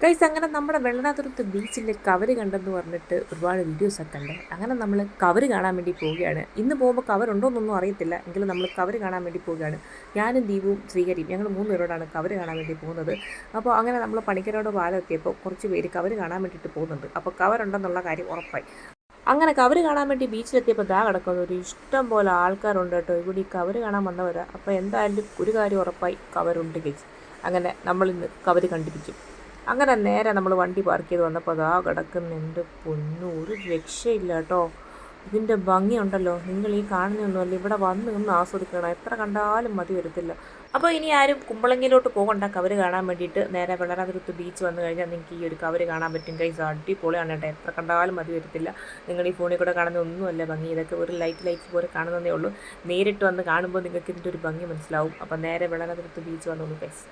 Guys അങ്ങനെ നമ്മുടെ വെള്ളനാതുരത്ത് ബീച്ചിൽ കവര് കണ്ടെന്ന് പറഞ്ഞിട്ട് ഒരുപാട് വീഡിയോസൊക്കെ ഉണ്ട്. അങ്ങനെ നമ്മൾ കവര് കാണാൻ വേണ്ടി പോവുകയാണ്. ഇന്ന് പോകുമ്പോൾ കവറുണ്ടോയെന്നൊന്നും അറിയത്തില്ല, എങ്കിലും നമ്മൾ കവര് കാണാൻ വേണ്ടി പോവുകയാണ്. ഞാനും ദീപും ശ്രീഹരിയും ഞങ്ങൾ 3 പേരോടാണ് കവര് കാണാൻ വേണ്ടി പോകുന്നത്. അപ്പോൾ അങ്ങനെ നമ്മൾ പണിക്കരോട് പാലം എത്തിയപ്പോൾ കുറച്ച് പേര് കവര് കാണാൻ വേണ്ടിയിട്ട് പോകുന്നുണ്ട്. അപ്പോൾ കവറുണ്ടെന്നുള്ള കാര്യം ഉറപ്പായി. അങ്ങനെ കവര് കാണാൻ വേണ്ടി ബീച്ചിലെത്തിയപ്പോൾ ദാ കിടക്കുന്ന ഒരു ഇഷ്ടം പോലെ ആൾക്കാരുണ്ട് കേട്ടോ. ഇവിടെ ഈ കവര് കാണാൻ വന്നവരാ. അപ്പോൾ എന്തായാലും ഒരു കാര്യം ഉറപ്പായി, കവറുണ്ട് ഗൈസ്. അങ്ങനെ നമ്മളിന്ന് കവര് കണ്ടിരിക്കും. അങ്ങനെ നേരെ നമ്മൾ വണ്ടി പാർക്ക് ചെയ്ത് വന്നപ്പോൾ അതാ കിടക്കുന്ന എൻ്റെ പൊന്നു, ഒരു രക്ഷയില്ല കേട്ടോ. ഇതിൻ്റെ ഭംഗിയുണ്ടല്ലോ, നിങ്ങൾ ഈ കാണുന്നൊന്നുമല്ല, ഇവിടെ വന്ന് നിന്ന് ആസ്വദിക്കണം. എത്ര കണ്ടാലും മതി വരത്തില്ല. അപ്പോൾ ഇനി ആരും കുമ്പളങ്ങിയിലോട്ട് പോകണ്ട കവര് കാണാൻ വേണ്ടിയിട്ട്. നേരെ വെള്ളനാതുരത്ത് ബീച്ച് വന്നു കഴിഞ്ഞാൽ നിങ്ങൾക്ക് ഈ ഒരു കവര് കാണാൻ പറ്റും ഗൈസ്. അടിപൊളിയാണ് കേട്ടോ, എത്ര കണ്ടാലും മതി വരത്തില്ല. നിങ്ങൾ ഈ ഫോണിൽ കൂടെ കാണുന്ന ഒന്നുമല്ല ഭംഗി, ഇതൊക്കെ ഒരു ലൈറ്റ് പോലെ കാണുന്നതേ ഉള്ളൂ. നേരിട്ട് വന്ന് കാണുമ്പോൾ നിങ്ങൾക്ക് ഇതിൻ്റെ ഒരു ഭംഗി മനസ്സിലാവും. അപ്പോൾ നേരെ വെള്ളനാതുരത്ത് ബീച്ച് വന്നോളൂ ഗൈസ്.